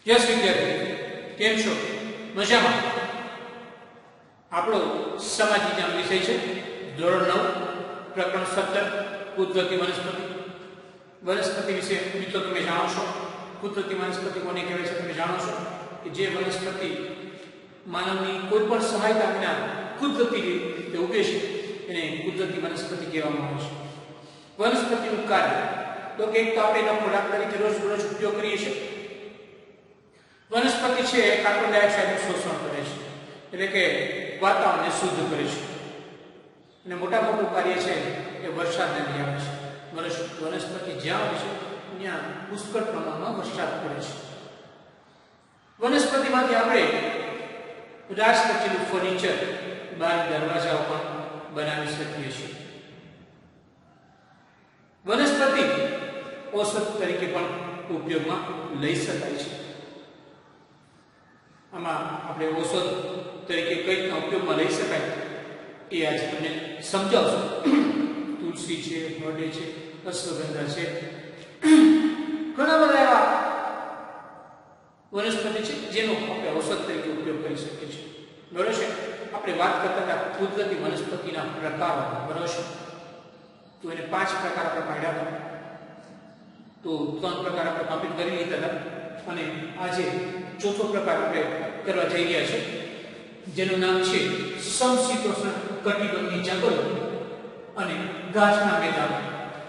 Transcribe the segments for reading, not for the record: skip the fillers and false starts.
Yes વિદ્યાર્થી, કેમ છો? મજામાં? આપણો સમાજ વિજ્ઞાન વિષય છે, ધોરણ 9, પ્રકરણ 17, કુદરતી વનસ્પતિ. વનસ્પતિ વિશે મિત્રો તમે જાણો છો. કુદરતી વનસ્પતિ કોને કહેવાય છે તમે જાણો છો? કે જે વનસ્પતિ માનવની કોઈ પણ સહાયતા વિના કુદરતી રીતે ઉગે છે એને કુદરતી વનસ્પતિ કહેવામાં આવે છે. વનસ્પતિનું કાર્ય તો કે એક તો આપણે એનો ખોરાક તરીકે રોજ ઉપયોગ કરીએ છીએ. વનસ્પતિ છે કાર્બન ડાયોક્સાઇડનું શોષણ કરે છે, એટલે કે વાતાવરણને શુદ્ધ કરે છે, અને મોટું કાર્ય છે એ વરસાદને લઈ આવે છે. વનસ્પતિ જ્યાં હોય છે ત્યાં પુષ્કળ પ્રમાણમાં વરસાદ પડે છે. વનસ્પતિમાંથી આપણે રાસકચેલું ફર્નિચર, બારી દરવાજાઓ પણ બનાવી શકીએ છીએ. વનસ્પતિ ઔષધ તરીકે પણ ઉપયોગમાં લઈ શકાય છે. આમાં આપણે ઔષધ તરીકે કઈ રીતના ઉપયોગમાં લઈ શકાય એ આજે તમને સમજાવશું. તુલસી છે, હળદર છે, અશ્વગંધા છે, ઘણા બધા એવા વનસ્પતિ છે જેનો આપણે ઔષધ તરીકે ઉપયોગ કરી શકીએ છીએ. બરાબર છે? આપણે વાત કરતા હતા કુદરતી વનસ્પતિના પ્રકારો. બરાબર છે? તો એને 5 પ્રકાર આપણે પાડ્યા હતા. તો 3 પ્રકાર આપણે કમ્પ્લીટ કરી લીધા હતા, અને આજે ચોથો પ્રકાર આપણે કરવા જઈ રહ્યા છે, જેનું નામ છે સમશીતોષ્ણ કટિબંધી જંગલો અને ઘાસના મેદાનો.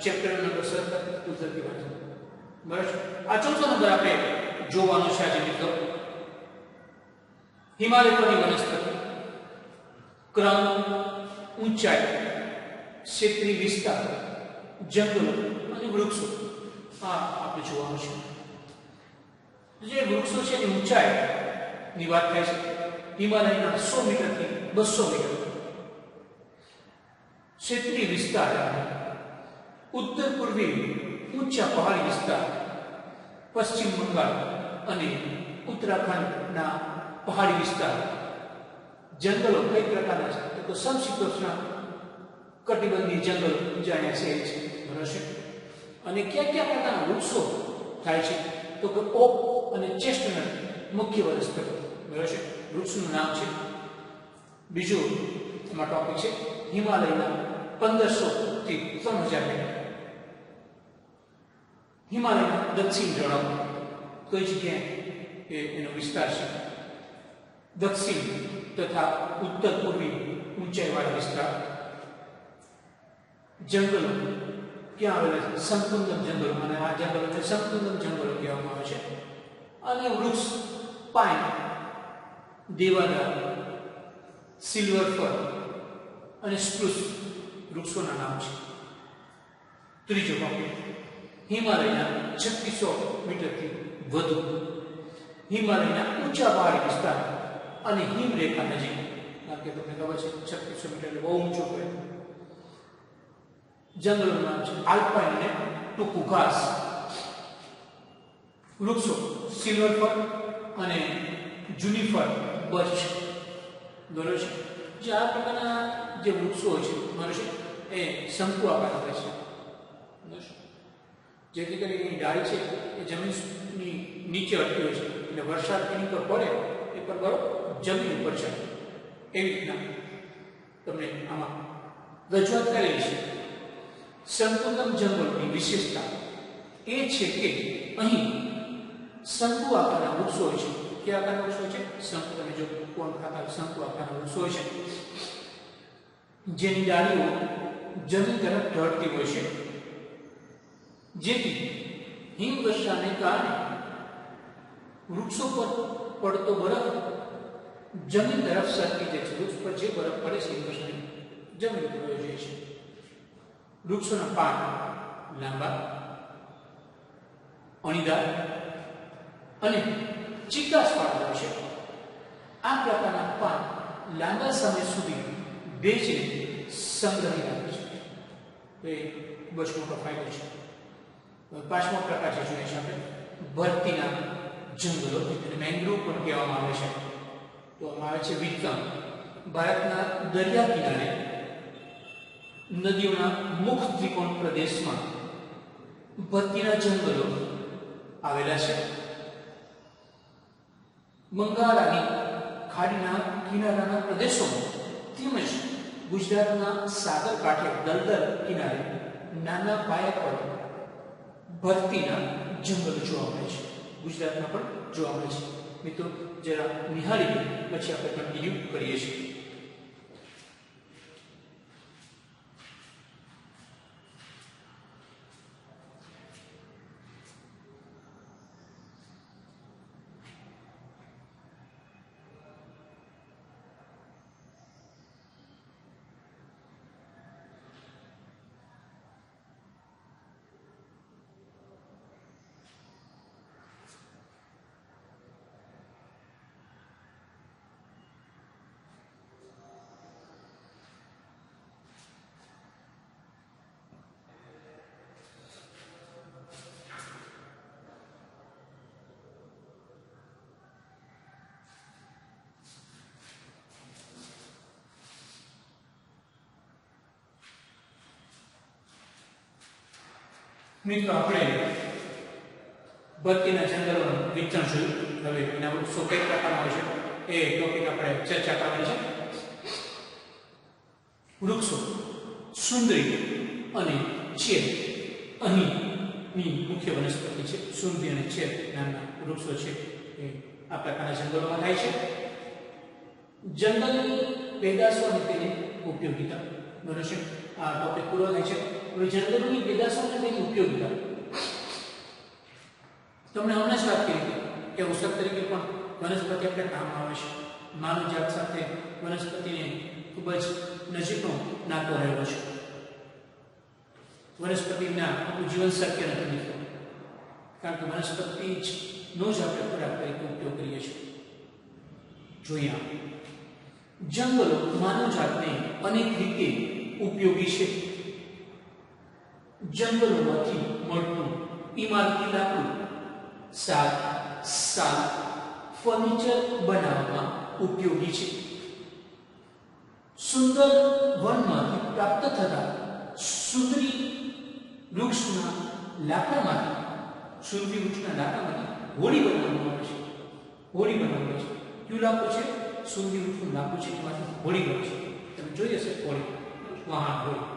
ચેપ્ટર નંબર 17, કુદરતી વનસ્પતિ. બરાબર છે? આ ચોથો નંબર આપણે જોવાનો છે આજે મિત્રો. હિમાલય પરની વનસ્પતિ, ક્રમ, ઊંચાઈ, ક્ષેત્રીય વિસ્તાર, જંગલો અને વૃક્ષો. આ આપણે જોવાનું છે. જે વૃક્ષો છે એની ઊંચાઈ ની વાત થાય છે હિમાલયના 100 મીટરથી 200 મીટર. ક્ષેત્રીય વિસ્તાર ઉત્તર પૂર્વી ઊંચા પહાડી વિસ્તાર, પશ્ચિમ બંગાળ અને ઉત્તરાખંડના પહાડી વિસ્તાર. જંગલો કઈ પ્રકારના છે તો સમશીતોષ્ણ કટિબંધી જંગલો જાણ્યા છે. બરાબર છે? અને કયા કયા પ્રકારના વૃક્ષો થાય છે તો કે ઓક અને ચેસ્ટનટ મુખ્ય વનસ્પતિ. બરાબર છે? વૃક્ષનું નામ છે. બીજું એમાં ટોપિક છે હિમાલયના 1500 થી 3000 મીટર. હિમાલયના દક્ષિણ ઢળાવ કઈ જગ્યાએ એનો વિસ્તાર છે? દક્ષિણ તથા ઉત્તર પૂર્વી ઊંચાઈવાળા વિસ્તાર. જંગલો ક્યાં આવેલા છે? સંકુંદમ જંગલો, અને આ જંગલોને સંકુંદમ જંગલો કહેવામાં આવે છે. અને વૃક્ષ પાઇન, દેવદાર, સિલ્વર ફર અને સ્પ્રુસ વૃક્ષોના નામ છે. ત્રીજો ટોપિક હિમાલયના 3600 મીટરથી વધુ. હિમાલયના ઊંચા પહાડી વિસ્તાર અને હિમરેખા નજીક. કારણ કે તમને ખબર છે 3600 મીટર એટલે બહુ ઊંચું પડે. જંગલોનું નામ છે આલ્પાઇન અને ટૂંકું ઘાસ. વૃક્ષો સિલ્વર ફર અને જુનિફર બર્ચ. બરોબર છે? જે આ પ્રકારના જે વૃક્ષો હોય છે, બરોબર છે, એ શંકુ આકારના હોય છે. જેથી કરીને એની ડાળી છે એ જમીનની નીચે અટકી હોય છે, એટલે વરસાદ એની પર પડે એ પર બરો જમીન ઉપર છે. એવી રીતના તમને આમાં રજૂઆત કરેલી છે. સંકુંદમ જંગલોની વિશેષતા એ છે કે અહીં શંકુ આકારના વૃક્ષો હોય છે. કયા આકારના વૃક્ષો છે? શંકુ. તમે જો કોણ ખાતા શંકુ આકારના વૃક્ષો હોય છે, જેની ડાળીઓ જમીન તરફ ઢળતી હોય છે, જેથી હિમવર્ષાને કારણે વૃક્ષો પર પડતો બરફ જમીન તરફ સરકી જાય છે. વૃક્ષ પર જે બરફ પડે છે હિમવર્ષાની જમીન પર વહી જાય છે. વૃક્ષોના પાન લાંબા, અણીદાર અને ચીકાશવાળા હોય છે. આ પ્રકારના પાન લાંબા સમય સુધી ભેજને સંગ્રહી રાખે છે. તો એ ખૂબ જ મોટો ફાયદો છે. 5મો પ્રકાર છે જોઈએ છે આપણે ભરતીના જંગલો, એટલે મેંગ્રોવ પણ કહેવામાં આવે છે. તો આમાં આવે છે વિતરણ. ભારતના દરિયા કિનારે નદીઓના મુખ ત્રિકોણ પ્રદેશમાં ભરતીના જંગલો આવેલા છે. બંગાળાની ખાડીના કિનારાના પ્રદેશોમાં તેમજ ગુજરાતના સાગર કાંઠે દલદલ કિનારે નાના પાયા પર ભરતીના જંગલ જોવા મળે છે. ગુજરાતમાં પણ જોવા મળે છે. મિત્રો જરા નિહાળી પછી આપણે કન્ટિન્યુ કરીએ છીએ. મિત્રો આપણે ભરતીના જંગલોનું વિતરણ જોયું. હવે એના વૃક્ષો કઈ પ્રકારના હોય છે એ ટોપિક આપણે ચર્ચા કરવાની છે. વૃક્ષો સુંદરી અને ચેર અહીંની મુખ્ય વનસ્પતિ છે. સુંદરી અને ચેર નામના વૃક્ષો છે એ આ પ્રકારના જંગલોમાં થાય છે. જંગલની પેદાશો અને તેની ઉપયોગિતા બરાબર છે. આ ટોપિક પૂરો થાય છે. હવે જંગલોની પેદાશો અને તેની ઉપયોગિતા તમને હમણાં જ વાત કરી કે ઔષધ તરીકે પણ વનસ્પતિ આપણે કામ આવે છે. માનવ જાત સાથે વનસ્પતિને ખૂબ જ નજીકનો નાતો રહેલો છે. વનસ્પતિના આપણું જીવન શક્ય નથી મિત્રો, કારણ કે વનસ્પતિ નો જ આપણે ખોરાક તરીકે ઉપયોગ કરીએ છીએ. જોઈએ જંગલો માનવ જાતને અનેક રીતે ઉપયોગી છે. જંગલોમાંથી મળતું ઇમારતી લાકડું સાલ ફર્નિચર બનાવવામાં ઉપયોગી છે. સુંદર વનમાંથી પ્રાપ્ત થતા સુંદરી વૃક્ષના લાકડામાંથી હોડી બનાવવામાં આવે છે. કયું લાકડું છે? સુંદરી વૃક્ષનું લાકડું છે, એમાંથી હોડી બને છે. તમે જોઈ હશે હોડી, વાહન હોડી.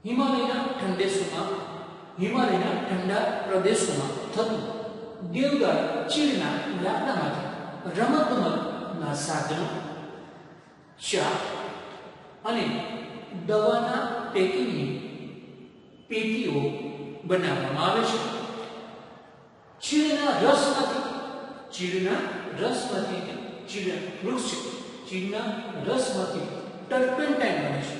હિમાલયના ઠંડા પ્રદેશોમાં થતું દેવદાર ચીડના લાકડામાંથી રમતગમતના સાધનો, ચા અને દવાના પેકિંગની પેટીઓ બનાવવામાં આવે છે. ચીડના રસમાંથી ટર્પેન્ટાઇન બને છે.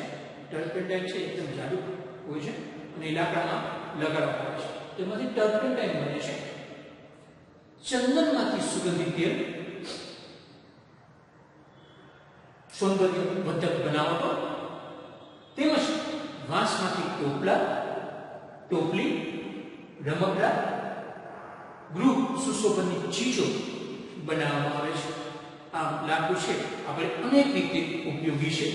ટર્પેન્ટાઇન છે એકદમ જાડુ હોય છે અને લાકડામાં લગાડવામાં આવે છે. તેમાંથી ટર્પેન્ટાઇન બને છે. ચંદનમાંથી સુગંધિત તેલ, સૌંદર્યવર્ધક બનાવટો, તેમજ વાંસમાંથી ટોપલી, રમકડા, ગૃહ સુશોભનની ચીજો બનાવવામાં આવે છે. આ લાકડું છે આપણે અનેક રીતે ઉપયોગી છે.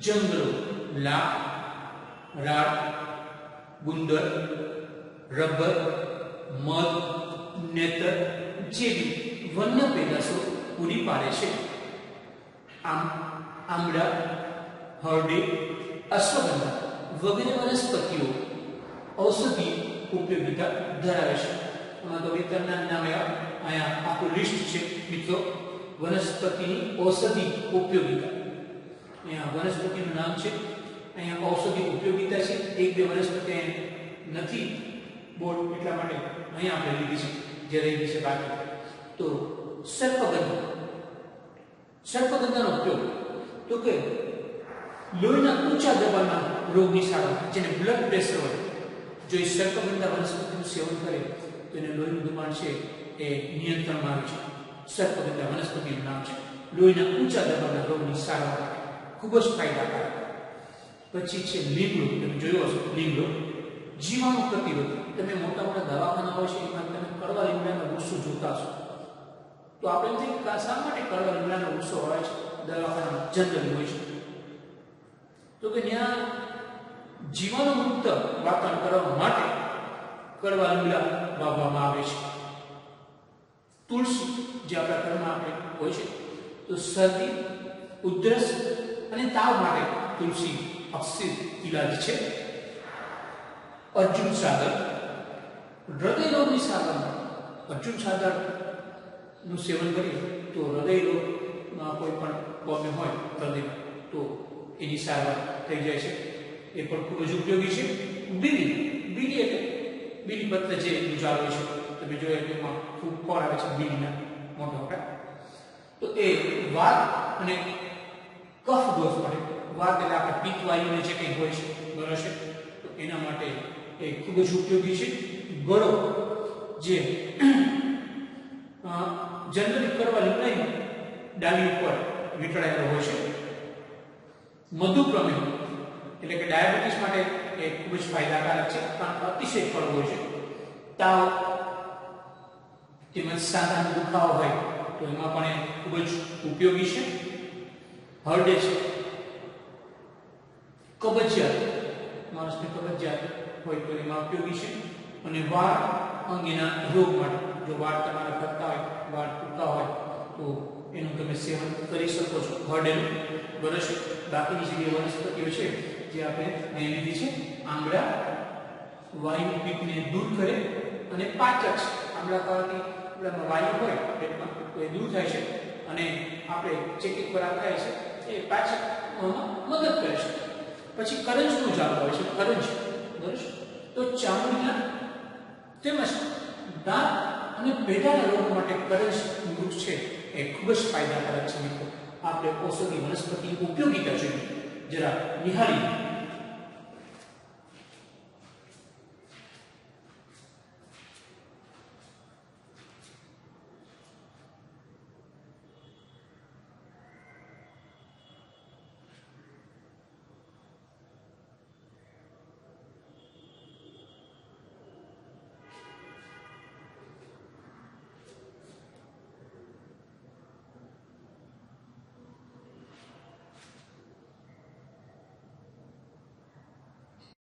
જંગલો લાખ, રાડ, ગુંદર, રબર, મધ, નેતર જેવી વન્ય પેદાશો પૂરી પાડે છે. આમળા, હળદી, અશ્વગંધા વગેરે વનસ્પતિઓ ઔષધિ ઉપયોગિતા ધરાવે છે. આમાં તો વિતરણના નામે અહીંયા આખું લિસ્ટ છે મિત્રો. વનસ્પતિની ઔષધિ ઉપયોગિતા, અહીંયા વનસ્પતિનું નામ છે, અહીંયા ઔષધિ ઉપયોગિતા છે. એક બે વનસ્પતિ નથી બોર્ડ એટલા માટે અહીંયા આપણે લીધી છે, જે રહી છે બાકી. તો સર્પગંધાનો ઉપયોગ તો કે લોહીના ઊંચા દબાણના રોગની સારવાર, જેને બ્લડ પ્રેશર હોય, જો એ સર્પગંધા વનસ્પતિનું સેવન કરે તો એને લોહીનું દબાણ છે એ નિયંત્રણમાં આવે છે. સર્પગંધા વનસ્પતિનું નામ છે. લોહીના ઊંચા દબાણના રોગની સારવાર માટે ખૂબ જ ફાયદાકારક. પછી છે લીમડો. તમે જોયો હશે લીમડો જીવાણુ પ્રતિરોધી. તમે મોટા મોટા દવાખાના હોય છે એમાં તમે કડવા લીમડાના વૃક્ષો જોતા હશો. તો આપણે શા માટે કડવા લીમડાના વૃક્ષો હોય છે દવાખાનામાં, જનરલી હોય છે? તો કે ત્યાં જીવાણુ મુક્ત વાતાવરણ કરવા માટે કડવા લીમડા વાવવામાં આવે છે. તુલસી જે આપણા ઘરમાં આપણે હોય છે, તો શરદી, ઉધરસ અને તાવ માટે તુલસી અક્ષિત ઇલાજ છે. અર્જુન સાગર હૃદય રોગની સારવાર. અર્જુન સાગર નું સેવન કરીએ તો હૃદય રોગમાં કોઈ પણ પ્રોબ્લેમ હોય હૃદય તો એની સારવાર થઈ જાય છે. એ પણ ખૂબ જ ઉપયોગી છે. બીડી એટલે બીડી પત્ર જે ગુજારો છે, તમે જોયા કે એમાં ખૂબ ખોર આવે છે બીડીના મોટા મોટા, તો એ વાત અને કફ દોષ માટે, વાત એટલે આપણે પિત્ત વાયુને જે કંઈ હોય છે બરાબર છે, તો એના માટે એ ખૂબ જ ઉપયોગી છે. ગળો જે જનરલી કરવા નહીં ડાલી ઉપર વીંટળાયેલો હોય છે. મધુપ્રમેહ એટલે કે ડાયાબિટીસ માટે એ ખૂબ જ ફાયદાકારક છે, કારણ કે અતિશય કડવો હોય છે. તાવ તેમજ સાંધાનો દુખાવો હોય તો એમાં પણ એ ખૂબ જ ઉપયોગી છે. હરડે છે. કબજિયાત, માણસને કબજિયાત હોય તો એમાં ઉપયોગી છે. અને વાળ અંગેના રોગ માટે, જો વાળ તમારા ઘટતા હોય, વાળ ટૂંકા હોય તો એનું તમે સેવન કરી શકો છો હરડેનું. બરસ બાકીની જે વનસ્પતિઓ છે જે આપણે મેં લીધી છે, આંબળા વાયુ પિત્તને દૂર કરે અને પાચક છે. આંબળા ખાવાથી આપણામાં વાયુ હોય પેટમાં તો એ દૂર થાય છે અને આપણે જે કંઈ ખોરાક ખાય છે એ પાચકમાં મદદ કરે છે. પછી કરંજનું ઝાડ હોય છે, કરંજ બરાબર, તો ચામડીના તેમજ દાંત અને પેઢાના રોગ માટે કરંજ વૃક્ષ છે એ ખૂબ જ ફાયદાકારક છે. મિત્રો આપણે ઔષધી વનસ્પતિ ઉપયોગીતા જોઈએ જરા નિહાળી